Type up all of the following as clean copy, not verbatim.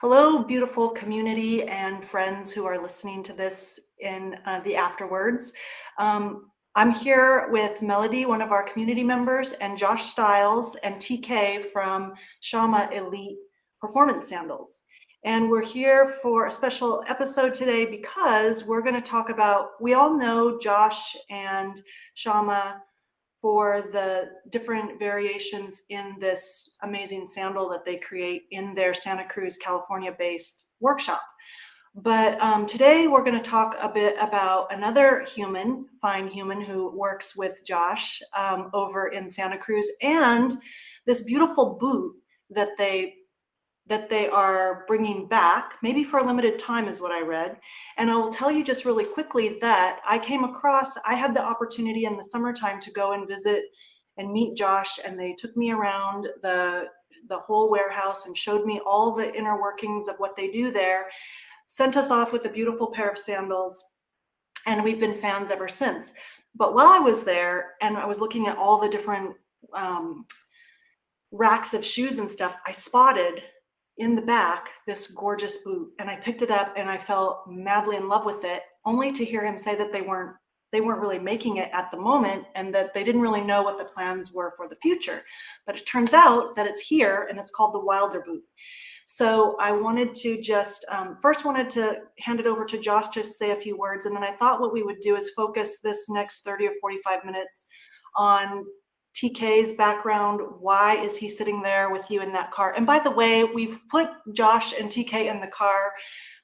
Hello, beautiful community and friends who are listening to this in the afterwards. I'm here with Melody, one of our community members, and Josh Stiles and TK from Shamma Elite Performance Sandals. And we're here for a special episode today because we're going to talk about, we all know Josh and Shamma for the different variations in this amazing sandal that they create in their Santa Cruz, California based workshop. But today we're going to talk a bit about another fine human who works with Josh over in Santa Cruz, and this beautiful boot that they are bringing back, maybe for a limited time is what I read. And I will tell you just really quickly that I had the opportunity in the summertime to go and visit and meet Josh, and they took me around the whole warehouse and showed me all the inner workings of what they do there, sent us off with a beautiful pair of sandals, and we've been fans ever since. But while I was there and I was looking at all the different racks of shoes and stuff, I spotted in the back this gorgeous boot, and I picked it up and I fell madly in love with it, only to hear him say that they weren't really making it at the moment and that they didn't really know what the plans were for the future. But it turns out that it's here, and it's called the Wilder boot. So I wanted to just first wanted to hand it over to Josh to say a few words, and then I thought what we would do is focus this next 30 or 45 minutes on TK's background. Why is he sitting there with you in that car? And by the way, we've put Josh and TK in the car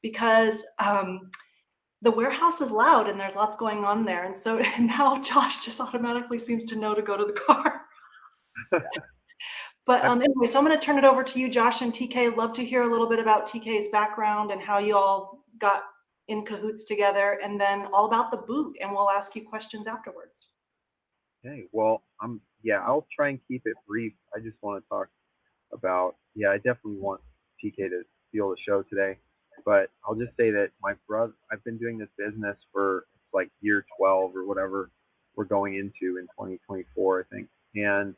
because the warehouse is loud and there's lots going on there. And so now Josh just automatically seems to know to go to the car. But anyway, so I'm going to turn it over to you, Josh and TK. Love to hear a little bit about TK's background and how you all got in cahoots together, and then all about the boot, and we'll ask you questions afterwards. Okay, well, I'll try and keep it brief. I just want to talk about, I definitely want TK to steal the show today, but I'll just say that my brother, I've been doing this business for like year 12 or whatever we're going into in 2024, I think. And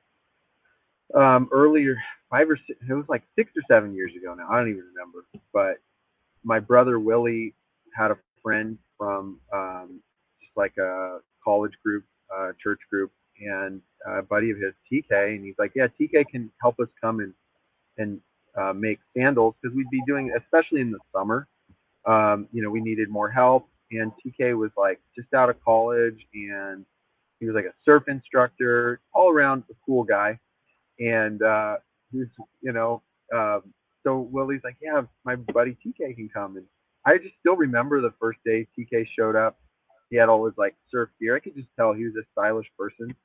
earlier, it was like 6 or 7 years ago now. I don't even remember. But my brother Willie had a friend from just like a college group, church group, and a buddy of his, TK, and he's like, yeah, TK can help us come and make sandals because we'd be doing, especially in the summer. We needed more help, and TK was like just out of college, and he was like a surf instructor, all around a cool guy, and he's, so Willie's like, yeah, my buddy TK can come, and I just still remember the first day TK showed up. He had all his like surf gear. I could just tell he was a stylish person.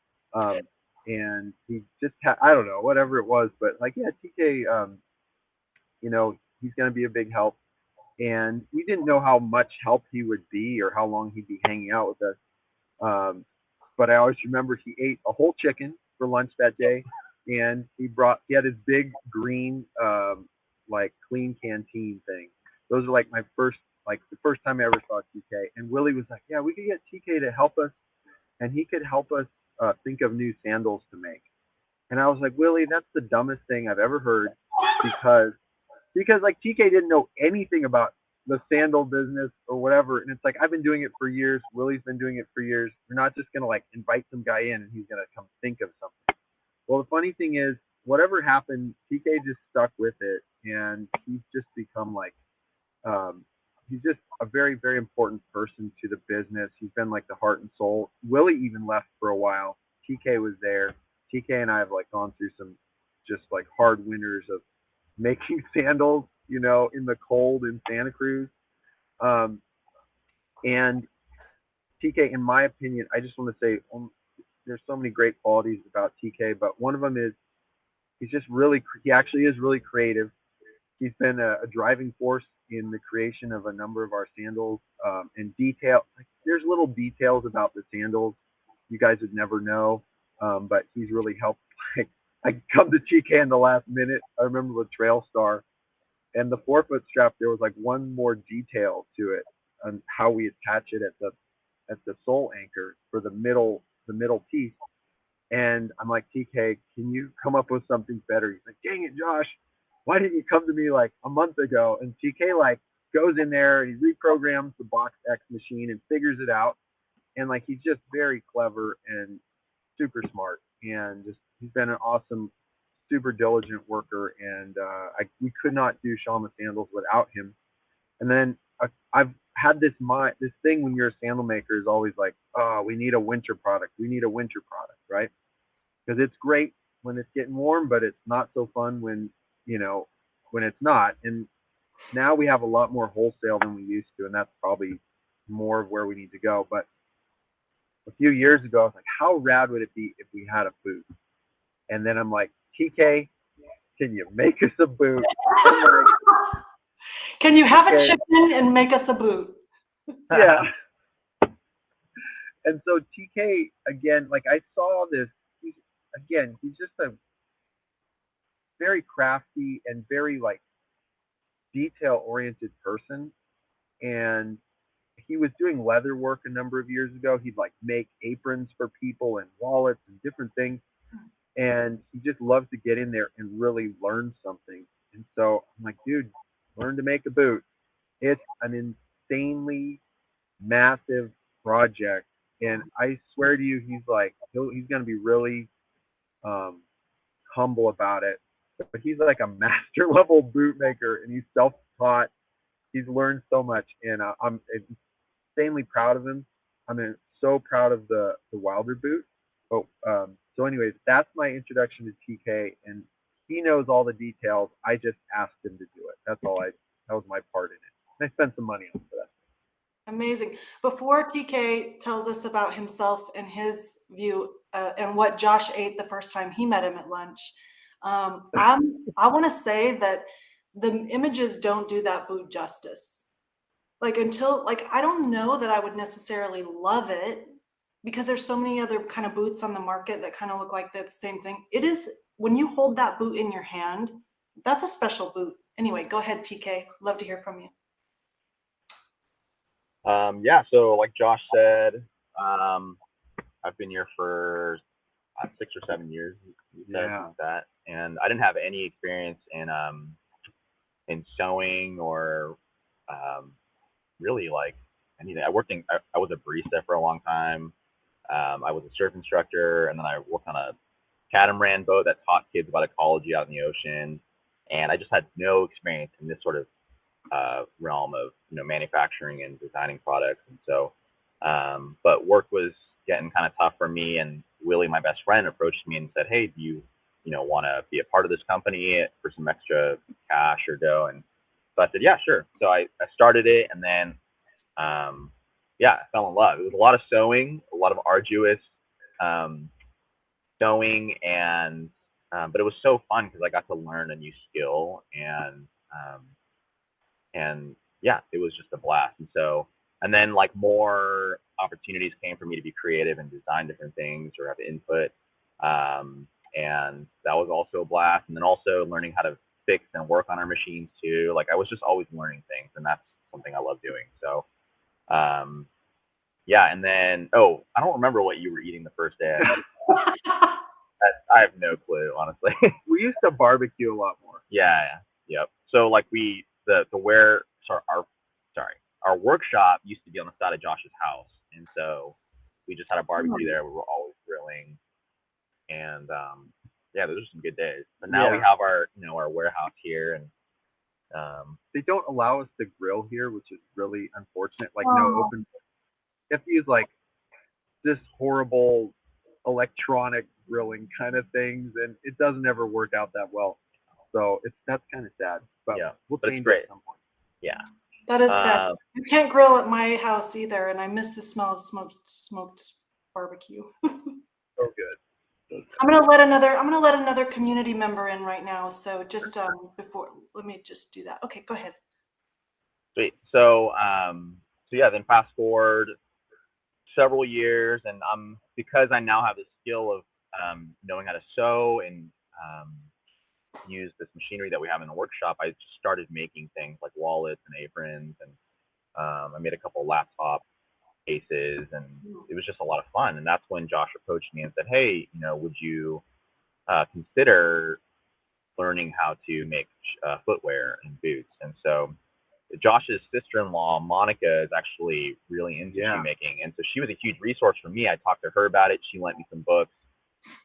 And he just had, I don't know, whatever it was, but like, yeah, TK, he's going to be a big help. And we didn't know how much help he would be or how long he'd be hanging out with us. But I always remember he ate a whole chicken for lunch that day, and he had his big green, like clean canteen thing. Those are like the first time I ever saw TK. And Willie was like, yeah, we could get TK to help us, and he could help us think of new sandals to make. And I was like, Willie, that's the dumbest thing I've ever heard, because like TK didn't know anything about the sandal business or whatever. And it's like, I've been doing it for years. Willie's been doing it for years. We're not just going to like invite some guy in and he's going to come think of something. Well, the funny thing is, whatever happened, TK just stuck with it, and he's just become like, he's just a very, very important person to the business. He's been like the heart and soul. Willie even left for a while. TK was there. TK and I have like gone through some just like hard winters of making sandals, in the cold in Santa Cruz. Um, and TK, in my opinion, I just want to say, there's so many great qualities about TK, but one of them is he actually is really creative. He's been a driving force in the creation of a number of our sandals, and like, there's little details about the sandals you guys would never know, but he's really helped. Like, I come to TK in the last minute. I remember the Trail Star and the forefoot strap. There was like one more detail to it on how we attach it at the sole anchor for the middle piece. And I'm like, TK, can you come up with something better? He's like, dang it, Josh. why didn't you come to me like a month ago? And TK like goes in there and he reprograms the Box X machine and figures it out. And like he's just very clever and super smart, and just he's been an awesome, super diligent worker. And we could not do Shamma sandals without him. And then I've had this thing when you're a sandal maker is always like, oh, we need a winter product. We need a winter product, right? Because it's great when it's getting warm, but it's not so fun when when it's not. And now we have a lot more wholesale than we used to, and that's probably more of where we need to go. But a few years ago, I was like, how rad would it be if we had a boot? And then I'm like, TK, can you make us a boot? Like, can you have a chicken and make us a boot? Yeah. And so TK, again, like I saw this, he's just a very crafty and very like detail oriented person. And he was doing leather work a number of years ago. He'd like make aprons for people and wallets and different things. And he just loves to get in there and really learn something. And so I'm like, dude, learn to make a boot. It's an insanely massive project. And I swear to you, he's going to be really humble about it. But he's like a master level boot maker, and he's self taught. He's learned so much, and I'm insanely proud of him. I'm so proud of the Wilder boot. But so, anyways, that's my introduction to TK, and he knows all the details. I just asked him to do it. That was my part in it. And I spent some money on it for that. Amazing. Before TK tells us about himself and his view and what Josh ate the first time he met him at lunch, I want to say that the images don't do that boot justice. Like I don't know that I would necessarily love it because there's so many other kind of boots on the market that kind of look like they're the same thing. It is when you hold that boot in your hand, that's a special boot. Anyway, go ahead, TK. Love to hear from you. Yeah, so like Josh said, I've been here for 6 or 7 years. Yeah. That, and I didn't have any experience in sewing or really like anything. I was a barista for a long time. I was a surf instructor, and then I worked on a catamaran boat that taught kids about ecology out in the ocean. And I just had no experience in this sort of realm of manufacturing and designing products. And so, but work was getting kind of tough for me. And Willie, my best friend, approached me and said, "Hey, do you want to be a part of this company for some extra cash or dough?" And so I said, "Yeah, sure." So I started it, and then yeah, I fell in love. It was a lot of sewing, a lot of arduous sewing, and but it was so fun because I got to learn a new skill, and yeah, it was just a blast. And so, and then like more opportunities came for me to be creative and design different things or have input, and that was also a blast. And then also learning how to fix and work on our machines too. Like I was just always learning things, and that's something I love doing. So yeah, and then I don't remember what you were eating the first day. I have no clue, honestly. We used to barbecue a lot more. Yeah, yep. So like our workshop used to be on the side of Josh's house, and so we just had a barbecue there. We were always grilling, and yeah, those are some good days. But now we have our our warehouse here, and they don't allow us to grill here, which is really unfortunate. Like no open. You have to use like this horrible electronic grilling kind of things, and it doesn't ever work out that well. So that's kind of sad. But yeah, we'll change it at some point. Yeah. That is sad. You can't grill at my house either, and I miss the smell of smoked barbecue. So good. I'm gonna let another community member in right now. So just let me just do that. Okay, go ahead. Sweet. So yeah, then fast forward several years, and because I now have the skill of knowing how to sew and use this machinery that we have in the workshop, I started making things like wallets and aprons, and I made a couple laptop cases, and it was just a lot of fun. And that's when Josh approached me and said, "Hey, would you consider learning how to make footwear and boots. And so Josh's sister-in-law, Monica, is actually really into shoemaking. And so she was a huge resource for me. I talked to her about it. She lent me some books.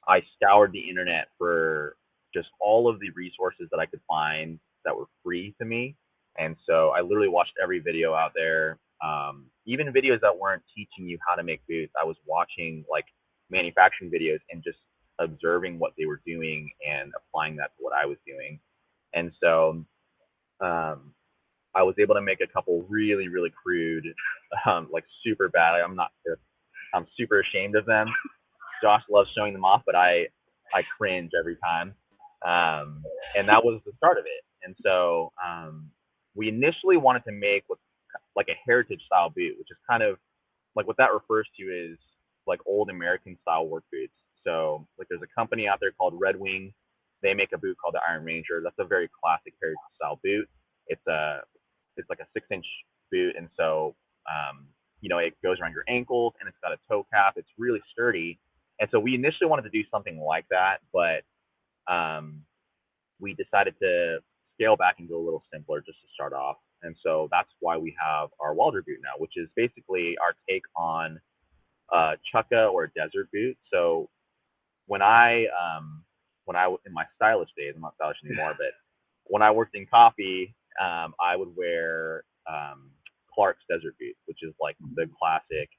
I scoured the internet for just all of the resources that I could find that were free to me. And so I literally watched every video out there. Even videos that weren't teaching you how to make boots, I was watching like manufacturing videos and just observing what they were doing and applying that to what I was doing. And so I was able to make a couple really, really crude, like super bad. I'm super ashamed of them. Josh loves showing them off, but I cringe every time. And that was the start of it. And so we initially wanted to make what's like a heritage style boot, which is kind of like what that refers to is like old American style work boots. So like there's a company out there called Red Wing. They make a boot called the Iron Ranger. That's a very classic heritage style boot. It's like a 6-inch boot, and so it goes around your ankles, and it's got a toe cap. It's really sturdy. And so we initially wanted to do something like that, but we decided to scale back and go a little simpler just to start off. And so that's why we have our welder boot now, which is basically our take on chukka or a desert boot. So when I in my stylish days, I'm not stylish anymore, but when I worked in coffee, I would wear Clark's desert boots, which is like the classic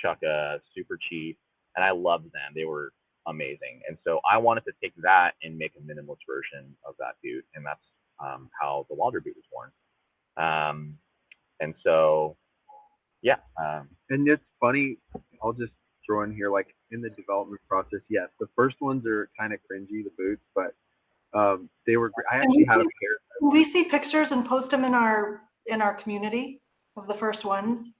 chukka, super cheap, and I loved them. They were amazing. And so I wanted to take that and make a minimalist version of that boot, and that's how the welder boot was born. And so, yeah. And it's funny, I'll just throw in here, like in the development process, yes, the first ones are kind of cringy, the boots, but they were great. I actually had a pair. Can we see pictures and post them in our community of the first ones?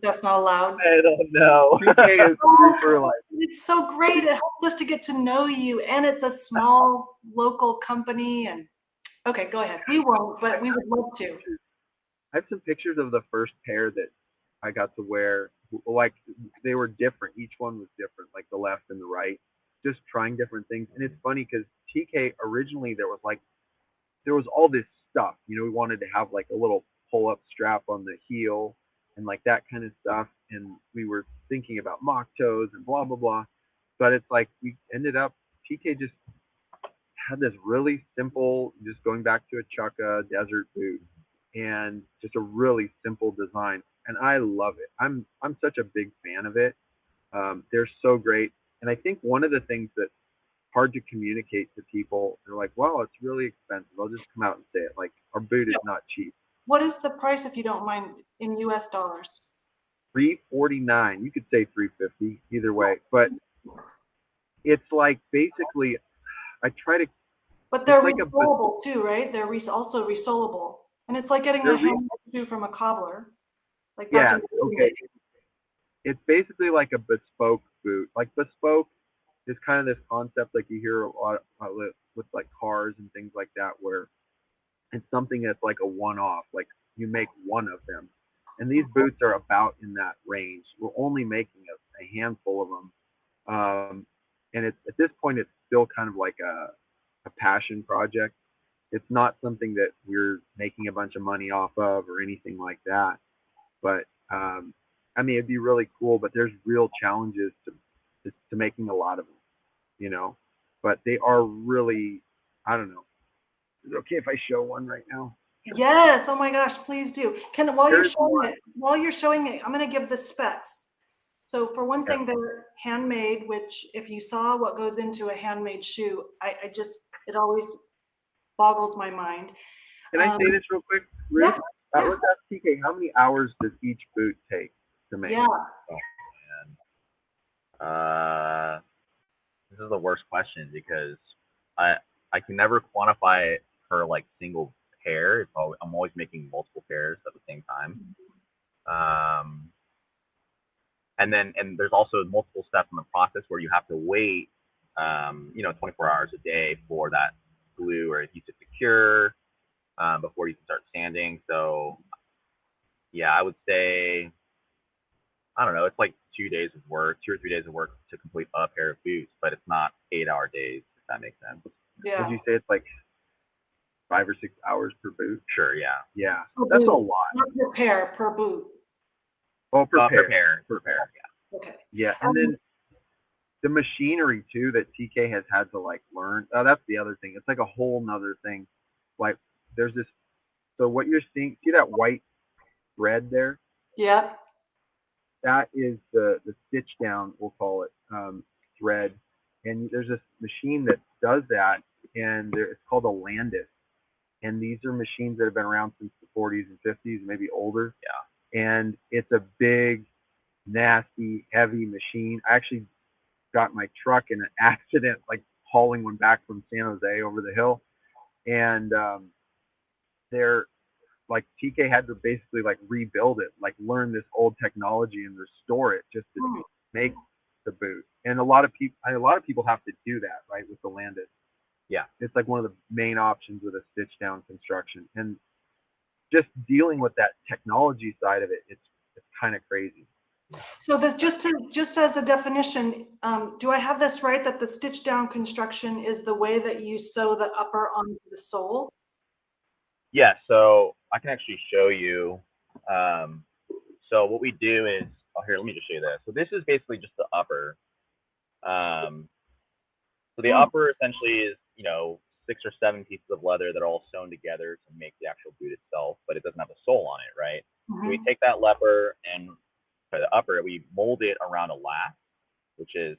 That's not allowed? I don't know. It's so great. It helps us to get to know you, and it's a small local company. And okay, go ahead. We won't, but we would love to. I have some pictures of the first pair that I got to wear. Like they were different. Each one was different, like the left and the right. Just trying different things. And it's funny because TK originally there was all this stuff. We wanted to have like a little pull-up strap on the heel and like that kind of stuff. And we were thinking about mock toes and blah blah blah. But it's like we ended up TK just had this really simple, just going back to a chukka desert boot, and just a really simple design. And I love it. I'm such a big fan of it. They're so great. And I think one of the things that's hard to communicate to people, they're like, wow, it's really expensive. I'll just come out and say it. Like, our boot is not cheap. What is the price, if you don't mind, in US dollars? $349. You could say $350, either way. But it's like basically, I try to. But they're resolable too, right? They're also resolable. And it's like getting a handmade shoe from a cobbler. Like yeah, okay. It's basically like a bespoke boot. Like bespoke is kind of this concept like you hear a lot with like cars and things like that, where it's something that's like a one-off, like you make one of them. And these boots are about in that range. We're only making a handful of them. And it's, at this point, it's still kind of like a passion project. It's not something that we're making a bunch of money off of or anything like that. But I mean, it'd be really cool, but there's real challenges to making a lot of them, but they are really, I don't know. Is it okay if I show one right now? Yes. Oh my gosh, please do. While you're showing it, I'm going to give the specs. So for one thing, they're handmade, which if you saw what goes into a handmade shoe, it always boggles my mind. Can I say this real quick? Ruth? Yeah. Let's ask TK, how many hours does each boot take to make? Yeah. Oh, man. This is the worst question because I can never quantify it per like single pair. I'm always making multiple pairs at the same time. And there's also multiple steps in the process where you have to wait, 24 hours a day for that glue or adhesive to cure before you can start sanding. So yeah, I would say, I don't know, it's like 2 days of work, 2 or 3 days of work to complete a pair of boots, but it's not 8-hour days, if that makes sense. Yeah. Would you say it's like 5 or 6 hours per boot? Sure, yeah. Yeah, Per that's a boot, lot. not per pair, per boot. Oh, per pair. Per pair, yeah. Okay. Yeah, and then the machinery too that TK has had to like learn. Oh, that's the other thing. It's like a whole nother thing. Like there's this. So what you're seeing, see that white thread there? Yep. That is the stitch down, we'll call it, thread. And there's this machine that does that, and it's called a Landis. And these are machines that have been around since the 40s and 50s, maybe older. Yeah. And it's a big, nasty, heavy machine. I actually got my truck in an accident, like hauling one back from San Jose over the hill. And they're like TK had to basically like rebuild it, like learn this old technology and restore it just to make the boot. And a lot of people have to do that, right, with the Landis. Yeah. It's like one of the main options with a stitch down construction. And just dealing with that technology side of it, it's kind of crazy. So this just as a definition, do I have this right that the stitch down construction is the way that you sew the upper onto the sole? Yeah, so I can actually show you. So what we do is, oh, here, let me just show you this. So this is basically just the upper. So the upper essentially is, 6 or 7 pieces of leather that are all sewn together to make the actual boot itself, but it doesn't have a sole on it, right? So we take that leather and for the upper, we mold it around a last, which is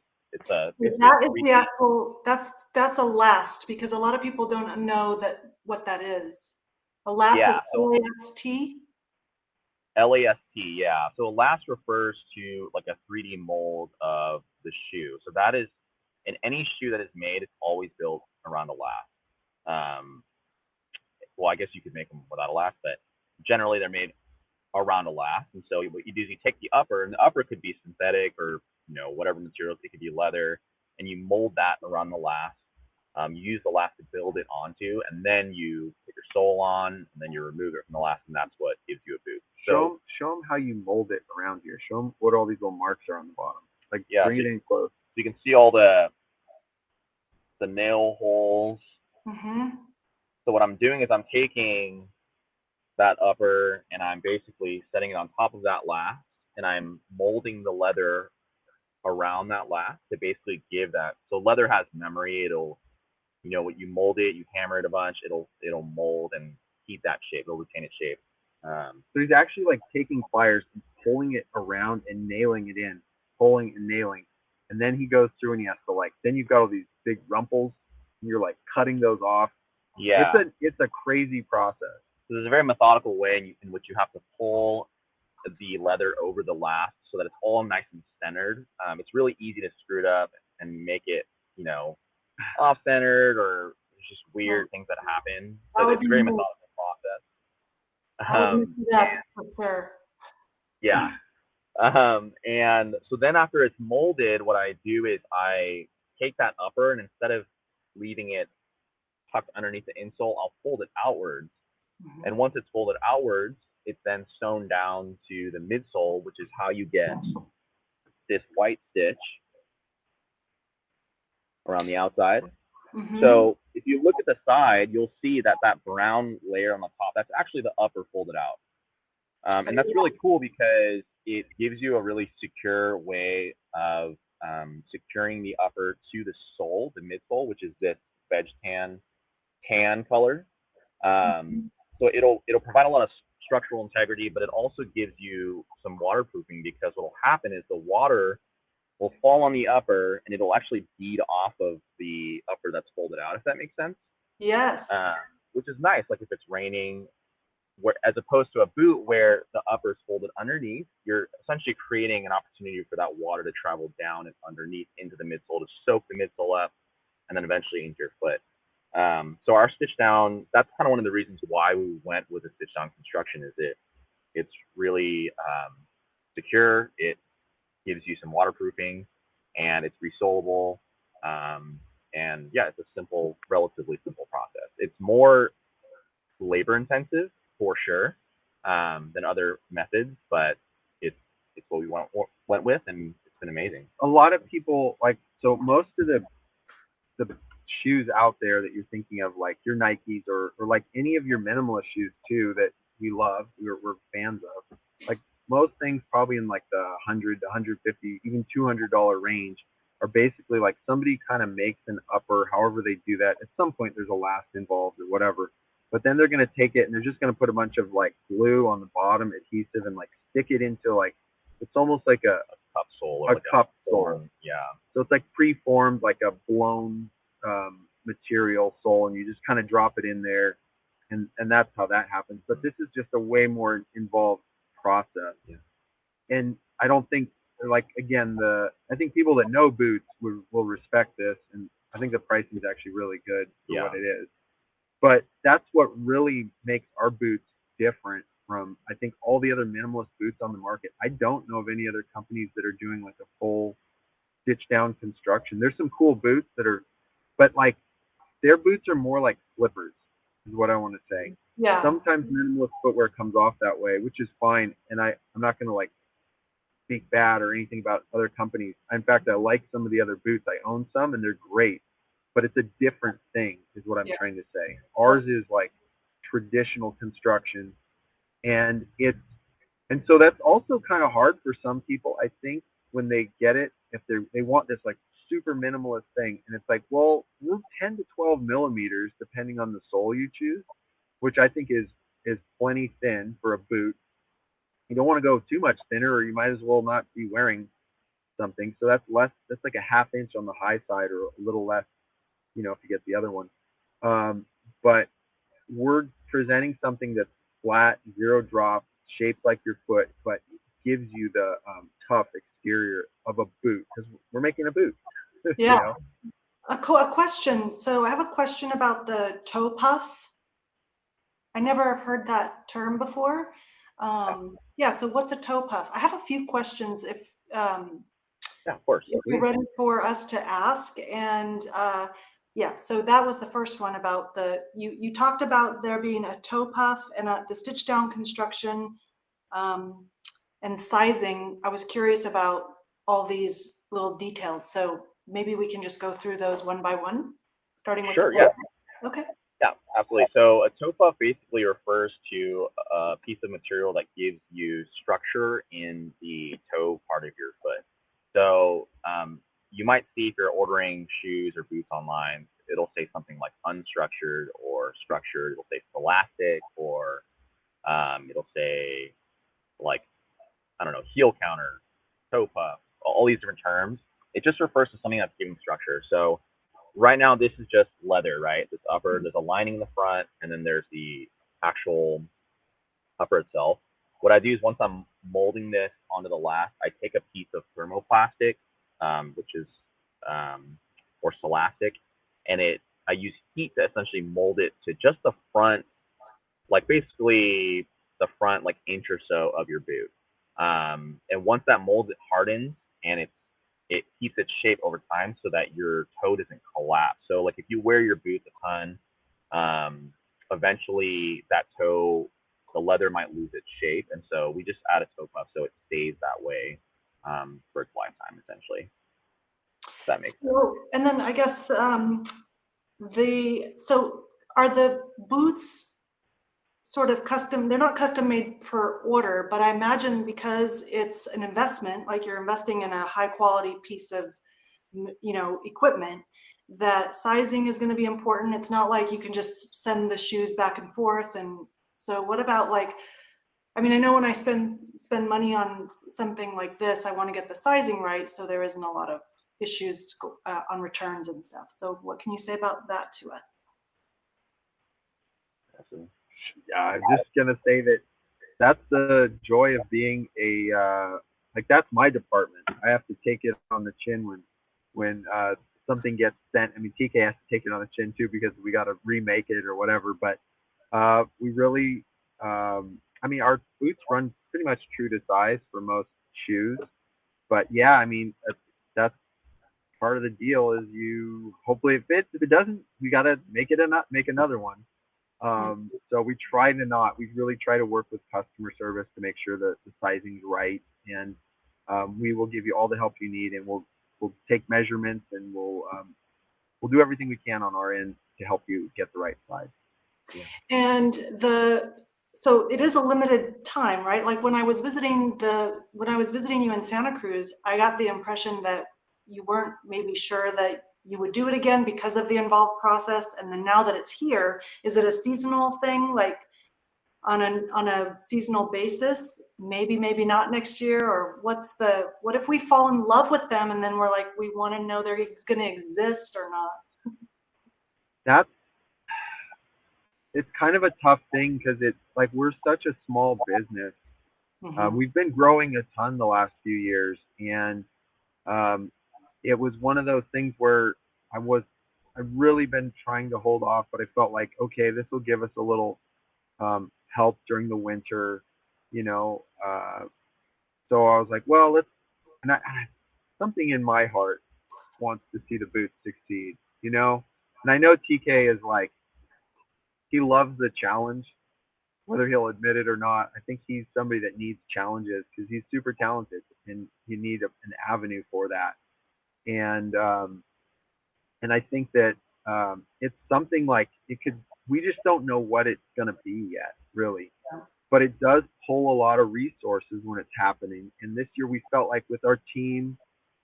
that is the actual that's a last, because a lot of people don't know what that is. A last is L-A-S-T? L-A-S-T, yeah. So a last refers to like a 3D mold of the shoe. So that is, in any shoe that is made, it's always built around a last. Well, I guess you could make them without a last, but generally they're made around a last. And so what you do is you take the upper, and the upper could be synthetic or whatever material, it could be leather, and you mold that around the last. You use the last to build it onto, and then you put your sole on, and then you remove it from the last, and that's what gives you a boot. So show them how you mold it around here. Show them what all these little marks are on the bottom. Like bring it in close. So you can see all the nail holes. So what I'm doing is I'm taking that upper and I'm basically setting it on top of that last, and I'm molding the leather around that last to basically give that. So leather has memory. It'll, what you mold it, you hammer it a bunch, it'll mold and keep that shape. It'll retain its shape. So he's actually like taking pliers and pulling it around and nailing it in, pulling and nailing. And then he goes through and he has to then you've got all these big rumples and you're like cutting those off. Yeah. It's a crazy process. So there's a very methodical way in which you have to pull the leather over the last so that it's all nice and centered. It's really easy to screw it up and make it, off-centered, or there's just weird things that happen. So it's a very methodical process. For sure. Yeah. And so then after it's molded, what I do is I take that upper, and instead of leaving it tucked underneath the insole, I'll fold it outwards. And once it's folded outwards, it's then sewn down to the midsole, which is how you get this white stitch around the outside. So if you look at the side, you'll see that brown layer on the top, that's actually the upper folded out. And that's really cool because it gives you a really secure way of securing the upper to the sole, the midsole, which is this veg tan color. So it'll provide a lot of structural integrity, but it also gives you some waterproofing, because what will happen is the water will fall on the upper and it'll actually bead off of the upper that's folded out, if that makes sense. Yes. Which is nice, like if it's raining, as opposed to a boot where the upper is folded underneath, you're essentially creating an opportunity for that water to travel down and underneath into the midsole to soak the midsole up and then eventually into your foot. So our stitch down, that's kind of one of the reasons why we went with a stitch down construction, is it's really secure. It gives you some waterproofing, and it's resolable. And yeah, it's a relatively simple process. It's more labor intensive for sure than other methods, but it's what we went with, and it's been amazing. A lot of people so most of the shoes out there that you're thinking of, like your Nikes or like any of your minimalist shoes too that we love, we're fans of, like most things probably in like the 100 to 150, even $200 range are basically like somebody kind of makes an upper, however they do that. At some point there's a last involved or whatever, but then they're going to take it and they're just going to put a bunch of like glue on the bottom, adhesive, and like stick it into like, it's almost like a cup sole or a like cup a sole. form. Yeah. So it's like preformed, like a blown material sole, and you just kind of drop it in there, and that's how that happens. But this is just a way more involved process. Yeah. And I don't think, like, again, I think people that know boots will respect this, and I think the pricing is actually really good for what it is. But that's what really makes our boots different from, I think, all the other minimalist boots on the market. I don't know of any other companies that are doing like a full stitch down construction. There's some cool boots that are, but like their boots are more like slippers, is what I want to say. Yeah. Sometimes minimalist footwear comes off that way, which is fine. And I'm not going to like speak bad or anything about other companies. In fact, I like some of the other boots. I own some and they're great, but it's a different thing, is what I'm trying to say. Ours is like traditional construction, and so that's also kind of hard for some people, I think, when they get it, if they want this like super minimalist thing, and it's like, well, we're 10 to 12 millimeters depending on the sole you choose, which I think is plenty thin for a boot. You don't want to go too much thinner, or you might as well not be wearing something. So that's like a half inch on the high side, or a little less, if you get the other one. But we're presenting something that's flat, zero drop, shaped like your foot, but gives you the tough exterior of a boot, because we're making a boot. Yeah. A question. So I have a question about the toe puff. I never have heard that term before. So what's a toe puff? I have a few questions if of course. If you're ready for us to ask. And so that was the first one about you talked about there being a toe puff and the stitch down construction and sizing. I was curious about all these little details. So maybe we can just go through those one by one, starting with. Sure, yeah. Okay. Yeah, absolutely. So a toe puff basically refers to a piece of material that gives you structure in the toe part of your foot. So you might see, if you're ordering shoes or boots online, it'll say something like unstructured or structured. It'll say scholastic, or it'll say like, I don't know, heel counter, toe puff, all these different terms. It just refers to something that's giving structure. So right now, this is just leather, right? This upper, there's a lining in the front, and then there's the actual upper itself. What I do is, once I'm molding this onto the last, I take a piece of thermoplastic, which is, or celastic, and I use heat to essentially mold it to just the front, like basically the front like inch or so of your boot. And once that mold hardens, and it keeps its shape over time so that your toe doesn't collapse. So like if you wear your boots a ton, eventually that toe, the leather might lose its shape. And so we just add a toe puff so it stays that way for its lifetime, essentially. If that makes sense. And then I guess are the boots sort of custom? They're not custom made per order, but I imagine because it's an investment, like you're investing in a high quality piece of, equipment, that sizing is going to be important. It's not like you can just send the shoes back and forth. And so what about I know when I spend money on something like this, I want to get the sizing right, so there isn't a lot of issues on returns and stuff. So what can you say about that to us? I'm just gonna say that's the joy of being that's my department. I have to take it on the chin when something gets sent. TK has to take it on the chin too, because we got to remake it or whatever. But we really, our boots run pretty much true to size for most shoes. But yeah, that's part of the deal. Is hopefully it fits. If it doesn't, we got to make another one. So we really try to work with customer service to make sure that the sizing's right, and we will give you all the help you need, and we'll take measurements, and we'll we'll do everything we can on our end to help you get the right size. Yeah. And so it is a limited time, right? Like when I was visiting you in Santa Cruz, I got the impression that you weren't maybe sure that you would do it again because of the involved process. And then now that it's here, is it a seasonal thing? Like on a seasonal basis, maybe not next year? Or what if we fall in love with them and then we're like, we want to know they're going to exist or not? It's kind of a tough thing because it's like we're such a small business. Mm-hmm. We've been growing a ton the last few years, and it was one of those things where I've really been trying to hold off, but I felt like, okay, this will give us a little help during the winter, you know. So I was like, well, something in my heart wants to see the boots succeed, you know. And I know TK is like, he loves the challenge, whether he'll admit it or not. I think he's somebody that needs challenges because he's super talented, and you need an avenue for that. And I think that it's something like it could. We just don't know what it's going to be yet, really. But it does pull a lot of resources when it's happening. And this year we felt like with our team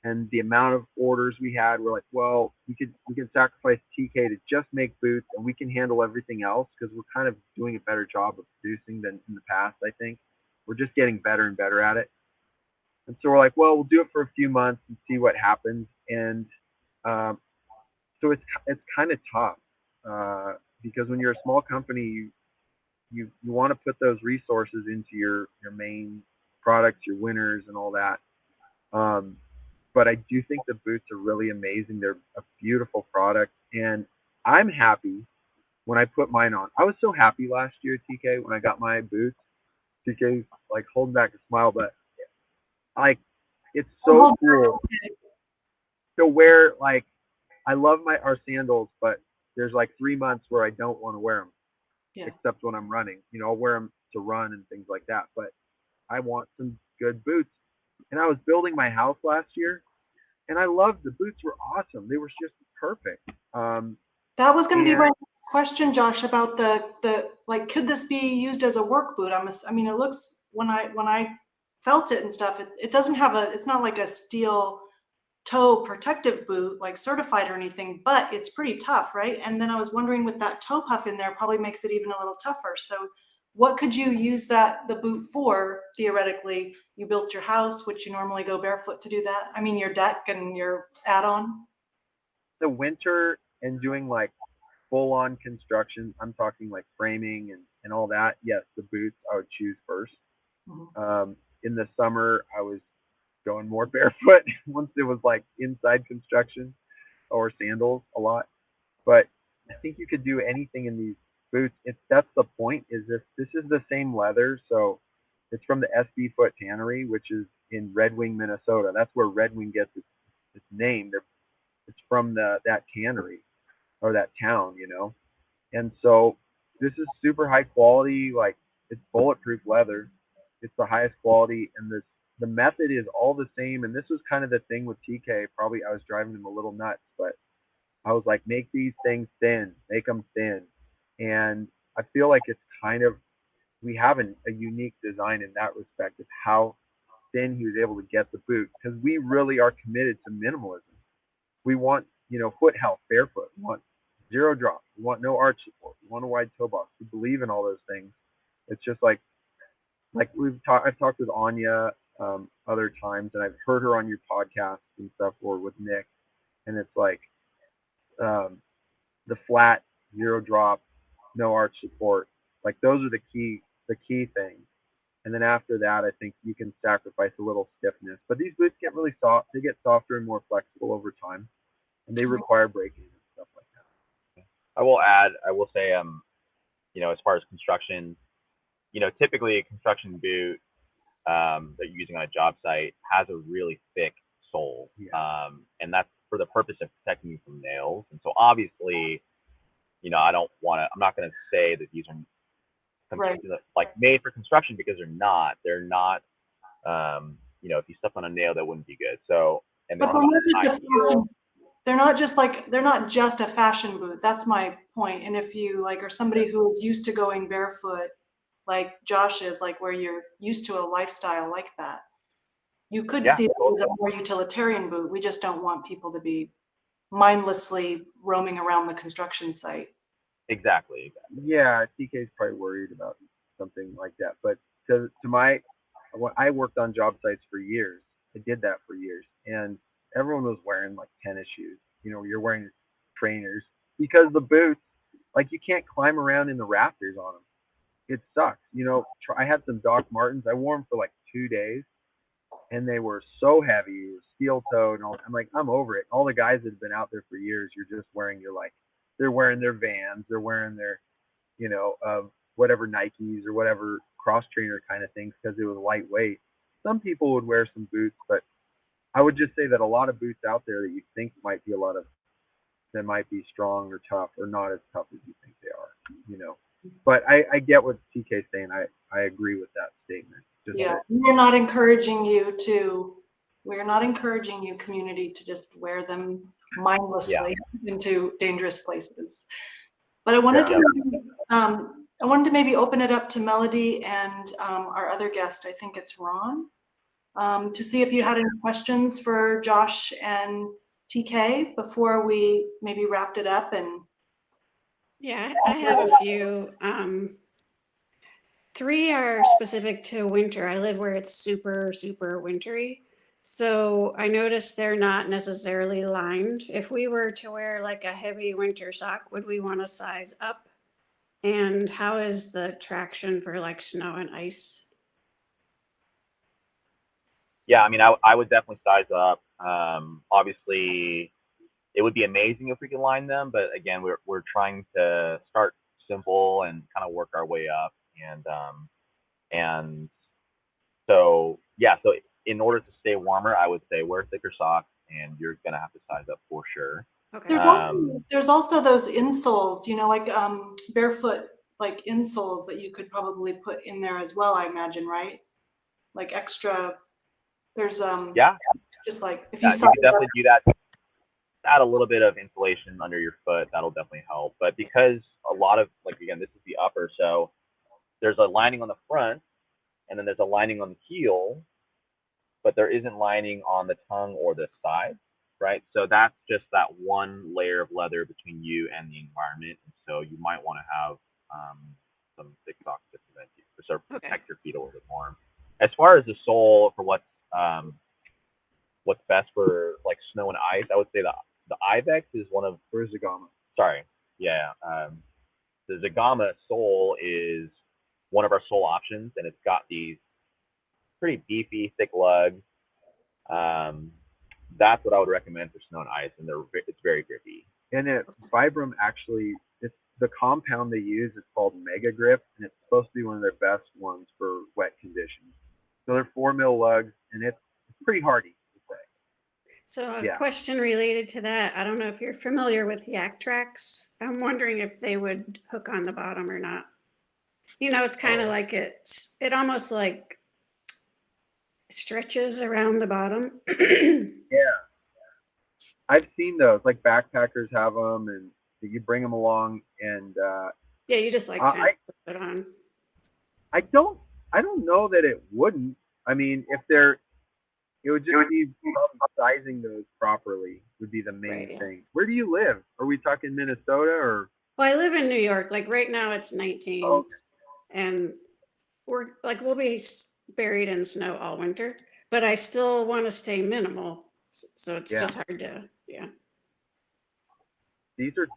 and the amount of orders we had, we're like, well, we can sacrifice TK to just make boots, and we can handle everything else because we're kind of doing a better job of producing than in the past. I think we're just getting better and better at it. And so we're like, well, we'll do it for a few months and see what happens. And so it's kind of tough because when you're a small company, you want to put those resources into your main products, your winners, and all that. But I do think the boots are really amazing. They're a beautiful product, and I'm happy when I put mine on. I was so happy last year, TK, when I got my boots. TK's like holding back a smile, but like it's so cool to wear. Like I love our sandals, but there's like 3 months where I don't want to wear them. Yeah. Except when I'm running. You know, I'll wear them to run and things like that. But I want some good boots. And I was building my house last year, and I loved the boots. Were awesome. They were just perfect. That was going to be my question, Josh, about the like, could this be used as a work boot? I mean, it looks when I felt it and stuff, it doesn't have it's not like a steel toe protective boot, like certified or anything, but it's pretty tough, right? And then I was wondering with that toe puff in there, probably makes it even a little tougher. So what could you use the boot for, theoretically? You built your house, which you normally go barefoot to do that. I mean, your deck and your add-on. The winter and doing like full-on construction, I'm talking like framing and all that, yes, the boots I would choose first. Mm-hmm. In the summer, I was going more barefoot once it was like inside construction, or sandals a lot. But I think you could do anything in these boots. That's the point. Is this is the same leather, so it's from the SB Foot Tannery, which is in Red Wing, Minnesota. That's where Red Wing gets its name. It's from that tannery or that town, you know. And so this is super high quality. Like it's bulletproof leather. It's the highest quality, and the method is all the same. And this was kind of the thing with TK. Probably I was driving him a little nuts, but I was like, make these things thin, make them thin. And I feel like it's kind of, we have a unique design in that respect of how thin he was able to get the boot, because we really are committed to minimalism. We want, you know, foot health, barefoot. We want zero drop. We want no arch support. We want a wide toe box. We believe in all those things. It's just like I've talked with Anya other times, and I've heard her on your podcast and stuff, or with Nick, and it's like the flat, zero drop, no arch support. Like those are the key things. And then after that, I think you can sacrifice a little stiffness. But these boots get really soft. They get softer and more flexible over time, and they require braking and stuff like that. I will say, you know, as far as construction, you know, typically a construction boot that you're using on a job site has a really thick sole. Yeah. And that's for the purpose of protecting you from nails. And so obviously, you know, I'm not going to say that these are like made for construction, because they're not, you know, if you step on a nail, that wouldn't be good. So, and then they're not just a fashion boot. That's my point. And if you like are somebody who's used to going barefoot, like Josh is, like where you're used to a lifestyle like that, you could Yeah, see that totally. as a more utilitarian boot. We just don't want people to be mindlessly roaming around the construction site. Exactly. Yeah, TK's probably worried about something like that. But I worked on job sites for years. I did that for years, and everyone was wearing like tennis shoes. You're wearing trainers because the boots, like you can't climb around in the rafters on them. It sucks. I had some Doc Martens. I wore them for like 2 days, and they were so heavy, steel toed, and all. I'm like, I'm over it. All the guys that have been out there for years, you're just wearing they're wearing their Vans, they're wearing their, whatever Nikes or whatever cross trainer kind of things because it was lightweight. Some people would wear some boots, but I would just say that a lot of boots out there that you think might be that might be strong or tough or not as tough as you think they are. But I get what TK's saying. I agree with that statement. Yeah, we're not encouraging you, community, to just wear them mindlessly into dangerous places. But I wanted to maybe open it up to Melody and our other guest, I think it's Ron, to see if you had any questions for Josh and TK before we maybe wrapped it up. And yeah, I have a few. 3 are specific to winter. I live where it's super, super wintry. So I noticed they're not necessarily lined. If we were to wear like a heavy winter sock, would we want to size up? And how is the traction for like snow and ice? Yeah, I mean, I would definitely size up. Obviously, it would be amazing if we could line them, but again, we're trying to start simple and kind of work our way up. And so yeah, so in order to stay warmer, I would say wear thicker socks, and you're gonna have to size up for sure. Okay. There's also those insoles, like barefoot like insoles that you could probably put in there as well, I imagine, right? Like extra. There's Yeah, just like if yeah, you you could definitely do that. Add a little bit of insulation under your foot. That'll definitely help. But because a lot of, like, again, this is the upper, so there's a lining on the front, and then there's a lining on the heel, but there isn't lining on the tongue or the side, right? So that's just that one layer of leather between you and the environment. And so you might want to have some thick socks to prevent you, to sort of protect your feet a little bit more. As far as the sole for what's best for like snow and ice, I would say the Ibex is one of. Where's Zagama? Sorry, yeah. The Zagama sole is one of our sole options, and it's got these pretty beefy, thick lugs. That's what I would recommend for snow and ice, and it's very grippy. And Vibram actually, it's the compound they use is called Mega Grip, and it's supposed to be one of their best ones for wet conditions. So they're 4 mil lugs, and it's pretty hardy to say. So a question related to that. I don't know if you're familiar with Yak Tracks. I'm wondering if they would hook on the bottom or not. It's kind of like it almost like stretches around the bottom. Yeah. I've seen those. Like backpackers have them, and you bring them along, and yeah, you just like kind of put it on. I don't know that it wouldn't. I mean, it would just be sizing those properly would be the main thing. Where do you live? Are we talking Minnesota or? Well, I live in New York. Like right now it's 19 and we'll be buried in snow all winter, but I still want to stay minimal. So it's just hard to, These are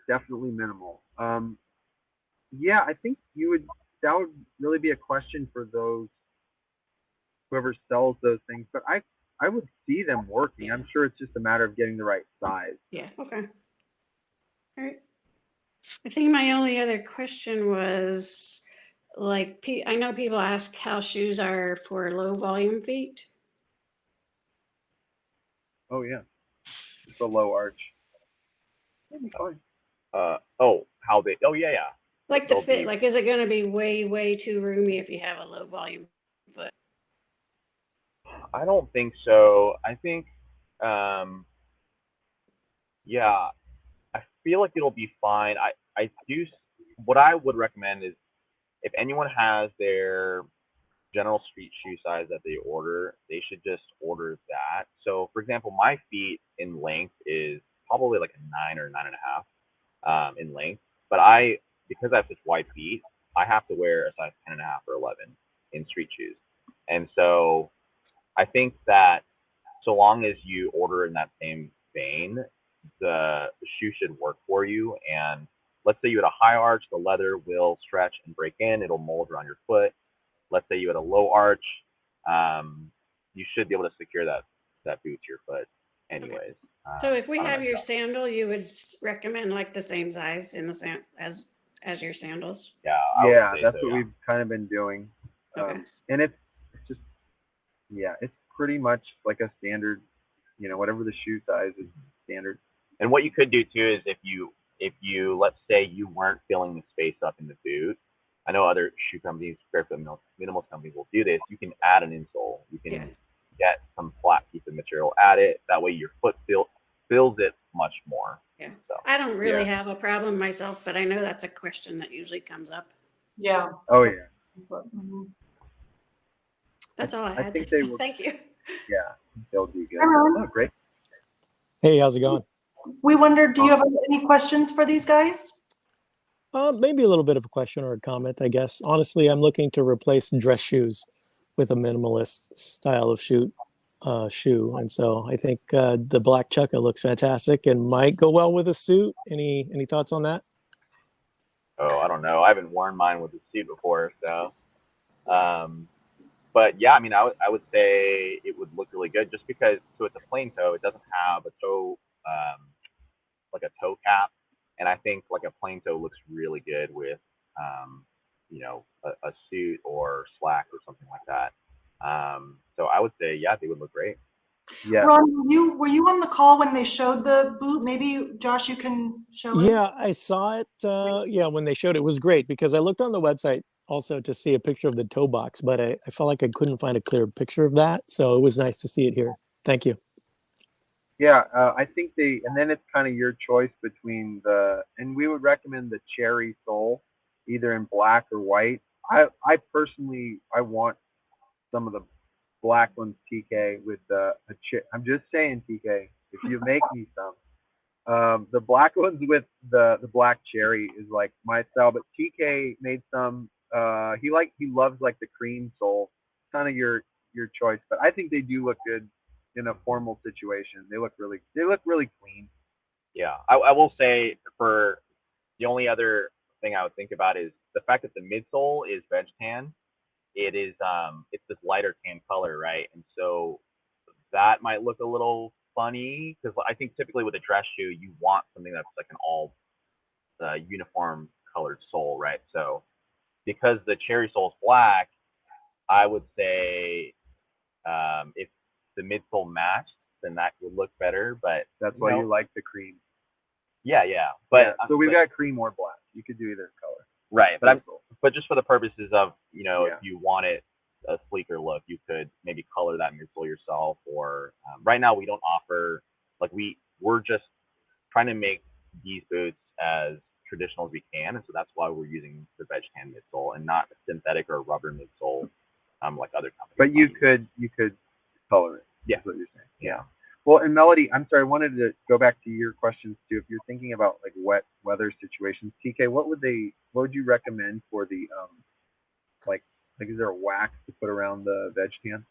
definitely minimal. I think that would really be a question for whoever sells those things, but I would see them working. I'm sure it's just a matter of getting the right size. Yeah. Okay. All right. I think my only other question was, like, I know people ask how shoes are for low volume feet. Oh yeah, it's a low arch. That'd be fine. How they? Oh yeah. Like the fit, like is it going to be way too roomy if you have a low volume foot? I don't think so. I think Yeah, I feel like it'll be fine. I do. What I would recommend is if anyone has their general street shoe size that they order, they should just order that. So, for example, my feet in length is probably like a 9 or 9.5 in length, but because I have such wide feet, I have to wear a size 10.5 or 11 in street shoes, and so I think that so long as you order in that same vein, the shoe should work for you. And let's say you had a high arch, the leather will stretch and break in, it'll mold around your foot. Let's say you had a low arch, you should be able to secure that boot to your foot, anyways. So if we I don't have know, your Josh. sandal, you would recommend like the same size in the as your sandals? Yeah, I would Yeah, say that's so. what Yeah. we've kind of been doing. Okay. And it's just, yeah, it's pretty much like a standard, whatever the shoe size is standard. And what you could do too is if you let's say you weren't filling the space up in the boot. I know other shoe companies, Barefoot minimalist companies will do this. You can add an insole. You can Yeah. get some flat piece of material, add it. That way your foot fills it much more. Yeah. So I don't really Yeah. have a problem myself, but I know that's a question that usually comes up. Yeah. Oh yeah. Mhm. That's all I I had. think they will. Thank you. Yeah, they'll do good. Aaron, Oh, great. Hey, how's it going? we wondered, do you have any questions for these guys? Maybe a little bit of a question or a comment, I guess. Honestly, I'm looking to replace dress shoes with a minimalist style of shoe, and so I think the black chukka looks fantastic and might go well with a suit. Any thoughts on that? Oh, I don't know. I haven't worn mine with a suit before, so. But yeah, I mean, I would say it would look really good just because. So it's a plain toe. It doesn't have a toe, like a toe cap, and I think like a plain toe looks really good with, a suit or slacks or something like that. So I would say, yeah, they would look great. Yeah. Ron, were you on the call when they showed the boot? Maybe Josh, you can show it. Yeah, I saw it. Yeah, when they showed it, it was great because I looked on the website also to see a picture of the toe box, but I felt like I couldn't find a clear picture of that. So it was nice to see it here. Thank you. Yeah, I think and then it's kind of your choice between and we would recommend the cherry sole, either in black or white. I personally, I want some of the black ones, TK, with I'm just saying, TK, if you make me some, the black ones with the black cherry is like my style, but TK made some, he loves like the cream sole, kind of your choice, but I think they do look good in a formal situation. They look really clean. Yeah, I will say for the only other thing I would think about is the fact that the midsole is veg tan. It's this lighter tan color, right? And so that might look a little funny because I think typically with a dress shoe you want something that's like an all uniform colored sole, right? So because the cherry sole is black, I would say if the midsole matched, then that would look better. But That's why you like the cream. Yeah. But yeah, so we've got cream or black. You could do either color. Right, but just for the purposes of Yeah. if you wanted a sleeker look, you could maybe color that midsole yourself. Or right now we don't offer we're just trying to make these boots as traditional as we can, and so that's why we're using the veg tan midsole and not a synthetic or rubber midsole like other companies. But you could color it. Yeah. That's what you're saying. Yeah. Well, and Melody, I'm sorry, I wanted to go back to your questions too. If you're thinking about like wet weather situations, TK, what would you recommend for the like is there a wax to put around the veg tan?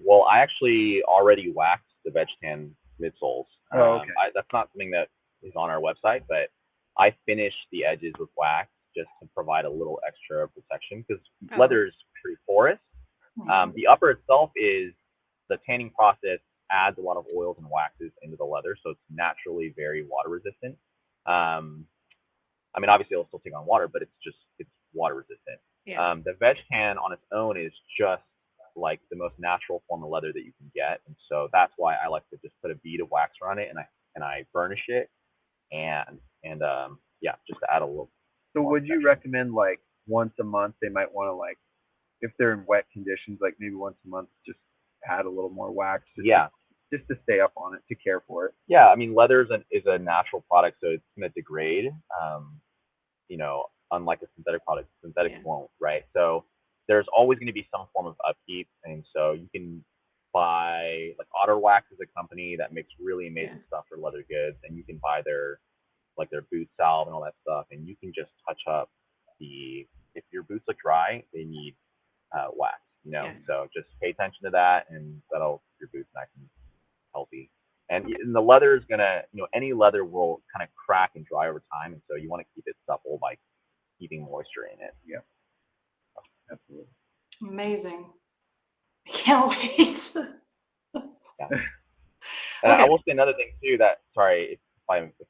Well, I actually already waxed the veg tan midsoles. Oh, okay. That's not something that is on our website, but I finished the edges with wax just to provide a little extra protection because leather is pretty porous. The upper itself is the tanning process adds a lot of oils and waxes into the leather, so it's naturally very water resistant. I mean, obviously it'll still take on water, but it's water resistant. Yeah. The veg tan on its own is just like the most natural form of leather that you can get, and so that's why I like to just put a bead of wax around it and I burnish it and just to add a little. So would you recommend like once a month they might want to like if they're in wet conditions, like maybe once a month just add a little more wax? Yeah. just to stay up on it, to care for it. Yeah, I mean, leather is a natural product, so it's going to degrade. You know, unlike a synthetic product, synthetics won't, right? So there's always going to be some form of upkeep, and so you can buy, like, Otter Wax is a company that makes really amazing stuff for leather goods, and you can buy their boot salve and all that stuff, and you can just touch up if your boots look dry, they need wax, you know. So just pay attention to that, and that'll keep your boots nice and healthy. And the leather is gonna, you know, any leather will kind of crack and dry over time, and so you want to keep it supple by keeping moisture in it. Yeah, absolutely. Amazing. I can't wait. Yeah. And I will say another thing too, that, sorry, if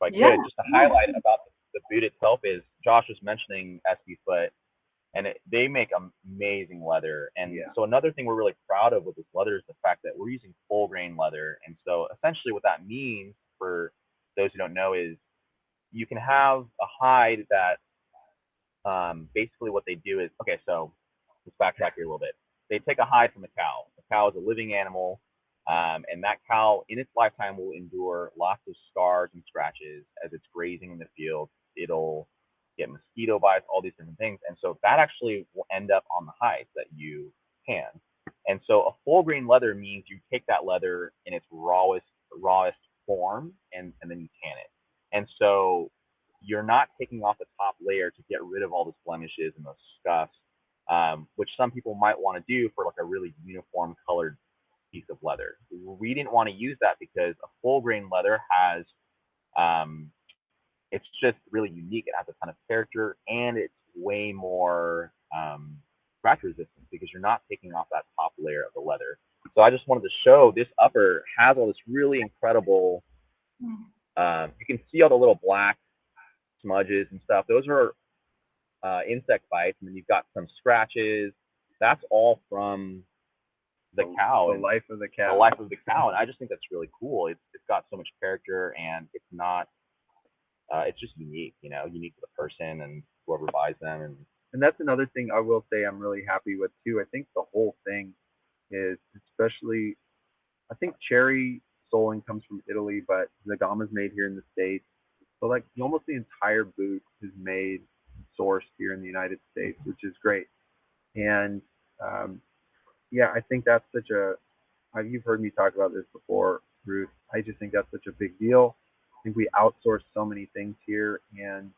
I could, just to highlight about the boot itself, is Josh was mentioning SB Foot, and they make amazing leather. And so another thing we're really proud of with this leather is the fact that we're using full grain leather. And so essentially what that means, for those who don't know, is you can have a hide that basically what they do is, okay, so let's backtrack here a little bit. They take a hide from a cow. A cow is a living animal, and that cow in its lifetime will endure lots of scars and scratches as it's grazing in the field. It'll get mosquito bites, all these different things. And so that actually will end up on the hides that you tan. And so a full grain leather means you take that leather in its rawest form, and then you tan it. And so you're not taking off the top layer to get rid of all those blemishes and those scuffs, which some people might want to do for like a really uniform colored piece of leather. We didn't want to use that because a full grain leather has, it's just really unique. It has a ton of character, and it's way more scratch resistant because you're not taking off that top layer of the leather. So I just wanted to show this upper has all this really incredible, you can see all the little black smudges and stuff. Those are insect bites, and then you've got some scratches. That's all from the cow, the life of the cow. The life of the cow, and I just think that's really cool. It's got so much character, and it's not. It's just unique, you know, unique to the person and whoever buys them. And that's another thing I will say I'm really happy with too. I think the whole thing is, especially, I think cherry soling comes from Italy, but the gama's made here in the States. So like almost the entire boot is made and sourced here in the United States, which is great. And yeah, I think that's such a, you've heard me talk about this before, Ruth. I just think that's such a big deal. I think we outsource so many things here, and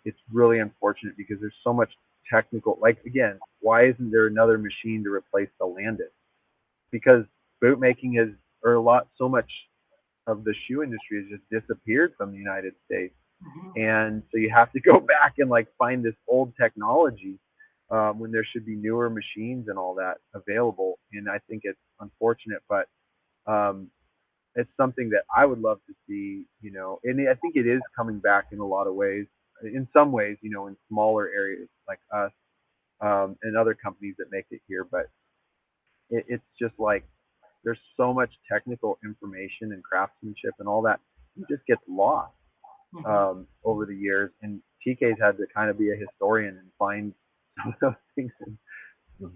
it's really unfortunate because there's so much technical, like, again, why isn't there another machine to replace the Landis? Because boot making has, so much of the shoe industry has just disappeared from the United States. And so you have to go back and like find this old technology when there should be newer machines and all that available. And I think it's unfortunate, but it's something that I would love to see, you know, and I think it is coming back in a lot of ways. In some ways, you know, in smaller areas like us and other companies that make it here. But it's just like, there's so much technical information and craftsmanship and all that, it just gets lost over the years. And TK's had to kind of be a historian and find some of those things and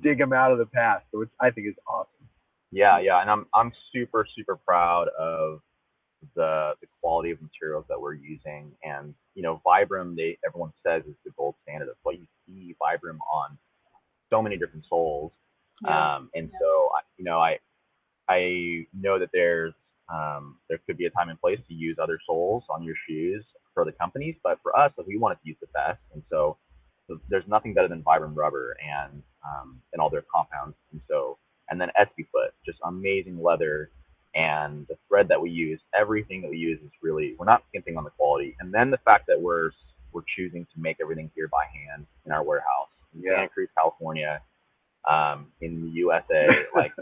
dig them out of the past. So which I think is awesome. Yeah, and I'm super proud of the quality of materials that we're using. And you know, Vibram, everyone says is the gold standard of what you see Vibram on so many different soles. And so you know, I know that there could be a time and place to use other soles on your shoes for the companies, but for us, we wanted to use the best. And so there's nothing better than Vibram rubber and all their compounds. And so, and then SB Foot, just amazing leather, and the thread that we use, everything that we use is really, we're not skimping on the quality. And then the fact that we're choosing to make everything here by hand in our warehouse in Santa Cruz, California, in the USA, like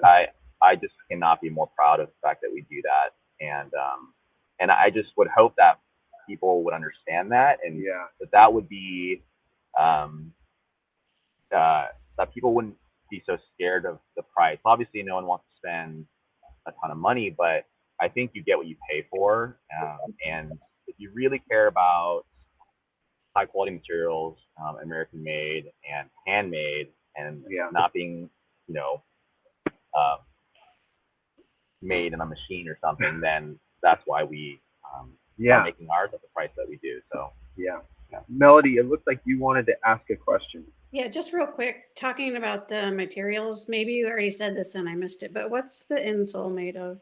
I just cannot be more proud of the fact that we do that. And I just would hope that people would understand that, and that would be, that people wouldn't be so scared of the price. Obviously, no one wants to spend a ton of money, but I think you get what you pay for. And if you really care about high quality materials, American made and handmade, and not being, made in a machine or something, then that's why we Yeah. are making ours at the price that we do. So Yeah. Yeah. Melody, it looks like you wanted to ask a question. Yeah, just real quick, talking about the materials, maybe you already said this and I missed it, but what's the insole made of?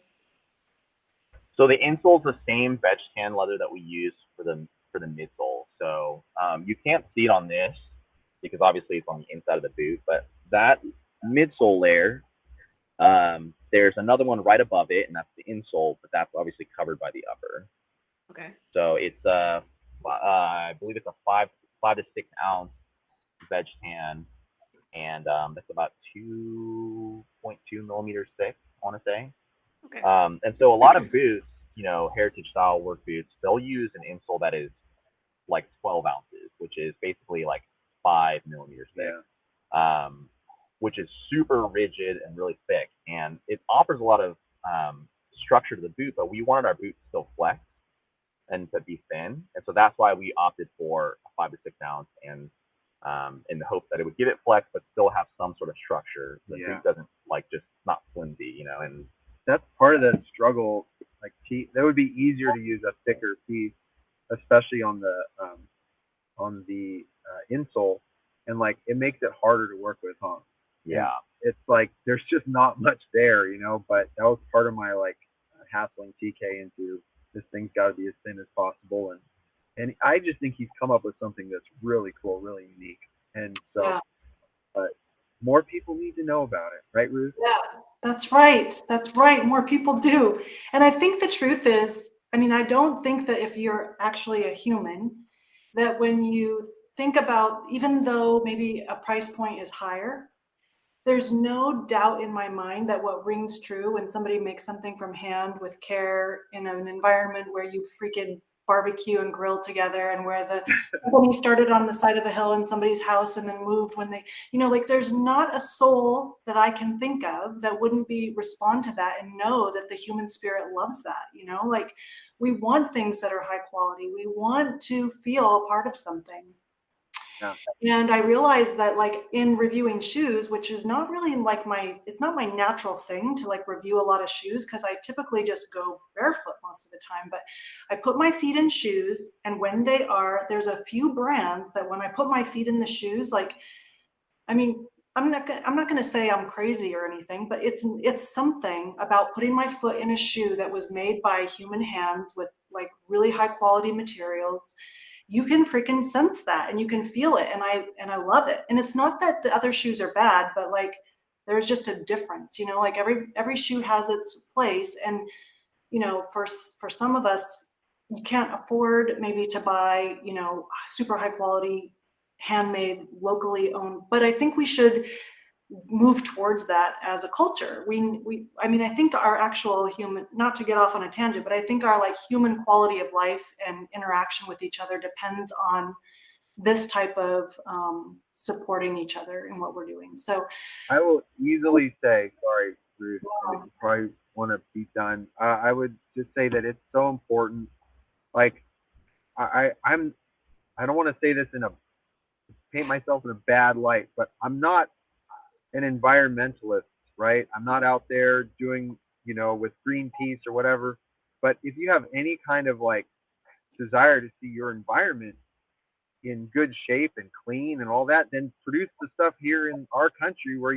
So the insole is the same veg tan leather that we use for the midsole. So you can't see it on this because obviously it's on the inside of the boot, but that midsole layer, there's another one right above it, and that's the insole, but that's obviously covered by the upper. Okay. So it's I believe it's a 5 to 6 ounce veg tan, and that's about 2.2 millimeters thick, I want to say. Okay. And so a lot of boots, heritage style work boots, they'll use an insole that is like 12 ounces, which is basically like 5 millimeters thick, which is super rigid and really thick. And it offers a lot of structure to the boot, but we wanted our boot to still flex and to be thin. And so that's why we opted for a 5 to 6 ounce, and in the hope that it would give it flex, but still have some sort of structure. The boot doesn't just not flimsy, and that's part of the struggle. Like that would be easier to use a thicker piece, especially on the insole, and like it makes it harder to work with, huh? Yeah. And it's like there's just not much there, but that was part of my like hassling TK into this thing's got to be as thin as possible, and I just think he's come up with something that's really cool, really unique, and so but more people need to know about it, right, Ruth? Yeah, that's right. That's right. More people do. And I think the truth is, I don't think that if you're actually a human, that when you think about, even though maybe a price point is higher, there's no doubt in my mind that what rings true when somebody makes something from hand with care in an environment where you freaking barbecue and grill together, and where the company started on the side of a hill in somebody's house and then moved when they, like there's not a soul that I can think of that wouldn't respond to that and know that the human spirit loves that, like we want things that are high quality. We want to feel a part of something. Yeah. And I realized that like in reviewing shoes, which is not really like it's not my natural thing to like review a lot of shoes, because I typically just go barefoot most of the time, but I put my feet in shoes, and when there's a few brands that when I put my feet in the shoes, like, I'm not going to say I'm crazy or anything, but it's something about putting my foot in a shoe that was made by human hands with like really high quality materials. You can freaking sense that and you can feel it, and I love it. And it's not that the other shoes are bad, but like there's just a difference, like every shoe has its place. And for some of us, you can't afford maybe to buy super high quality handmade locally owned, but I think we should move towards that as a culture. I think our actual human, not to get off on a tangent, but I think our like human quality of life and interaction with each other depends on this type of supporting each other in what we're doing. So I will easily say, sorry, Ruth, and you probably want to be done. I would just say that it's so important. Like I don't want to say this paint myself in a bad light, but I'm not an environmentalist, right? I'm not out there doing, with Greenpeace or whatever. But if you have any kind of like desire to see your environment in good shape and clean and all that, then produce the stuff here in our country where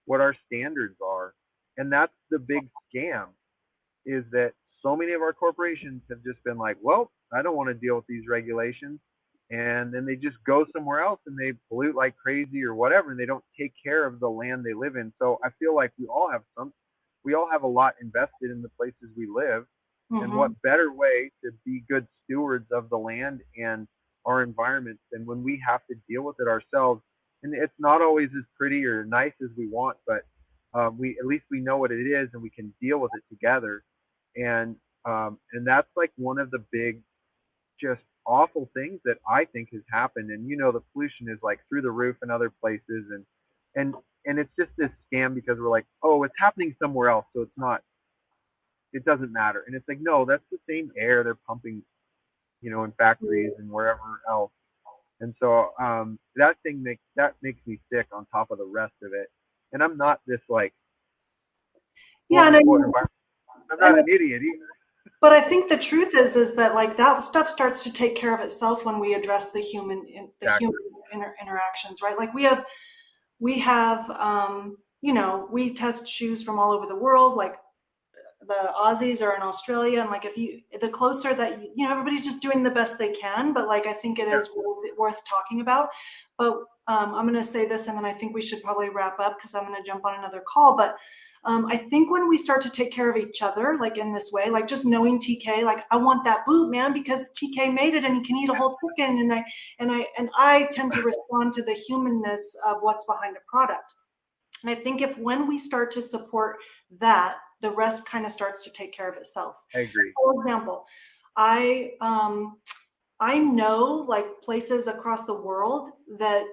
what our standards are. And that's the big scam, is that so many of our corporations have just been like, well, I don't want to deal with these regulations. And then they just go somewhere else and they pollute like crazy or whatever, and they don't take care of the land they live in. So I feel like we all have a lot invested in the places we live. And what better way to be good stewards of the land and our environment than when we have to deal with it ourselves? And it's not always as pretty or nice as we want, but at least we know what it is and we can deal with it together. And that's like one of the big, just awful things that I think has happened. And the pollution is like through the roof in other places, and it's just this scam because we're like, oh, it's happening somewhere else, so it doesn't matter. And it's like, no, that's the same air they're pumping, in factories and wherever else. And so that makes me sick on top of the rest of it. And I'm not this like Yeah, I'm not an idiot either. but I think the truth is that like that stuff starts to take care of itself when we address the human interactions, right? Like we have you know, we test shoes from all over the world. Like the Aussies are in Australia, and like if you, the closer that you know, everybody's just doing the best they can. But like I think it is worth talking about. But I'm going to say this, and then I think we should probably wrap up because I'm going to jump on another call. But I think when we start to take care of each other, like in this way, like just knowing TK, like I want that boot, man, because TK made it and he can eat a whole chicken, and I tend to respond to the humanness of what's behind a product. And I think if when we start to support that, the rest kind of starts to take care of itself. I agree. For example, I know like places across the world that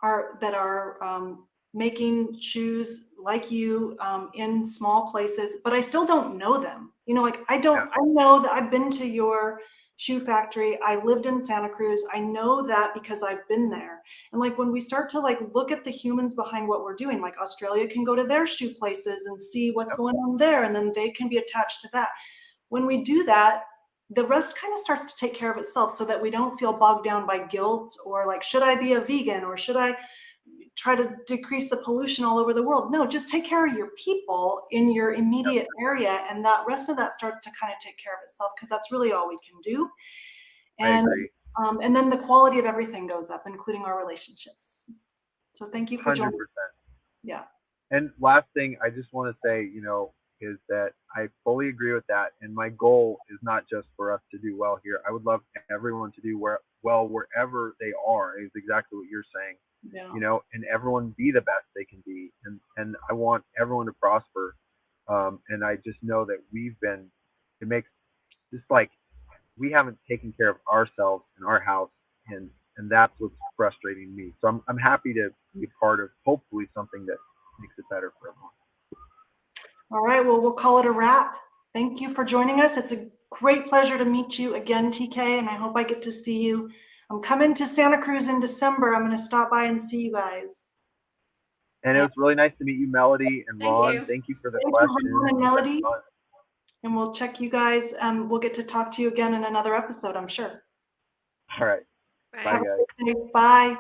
are making shoes like you in small places, but I still don't know them. You know, like I know that I've been to your shoe factory. I lived in Santa Cruz. I know that because I've been there. And like when we start to like look at the humans behind what we're doing, like Australia can go to their shoe places and see what's going on there, and then they can be attached to that. When we do that, the rest kind of starts to take care of itself, so that we don't feel bogged down by guilt or like, should I be a vegan or should I try to decrease the pollution all over the world? No, just take care of your people in your immediate area, and that rest of that starts to kind of take care of itself, because that's really all we can do. And I agree. And then the quality of everything goes up, including our relationships. So thank you for 100%. joining. Yeah. And last thing I just want to say, you know, is that I fully agree with that. And my goal is not just for us to do well here. I would love everyone to do well wherever they are, is exactly what you're saying. Yeah. You know, and everyone be the best they can be. And I want everyone to prosper. And I just know that it makes just like we haven't taken care of ourselves in our house, and that's what's frustrating me. So I'm happy to be part of hopefully something that makes it better for everyone. All right, well, we'll call it a wrap. Thank you for joining us. It's a great pleasure to meet you again, TK, and I hope I get to see you. I'm coming to Santa Cruz in December. I'm going to stop by and see you guys. And it was really nice to meet you, Melody and Ron. Thank you for the question. Ron and Melody. And we'll check you guys. We'll get to talk to you again in another episode, I'm sure. All right. Bye. Bye, guys. Bye.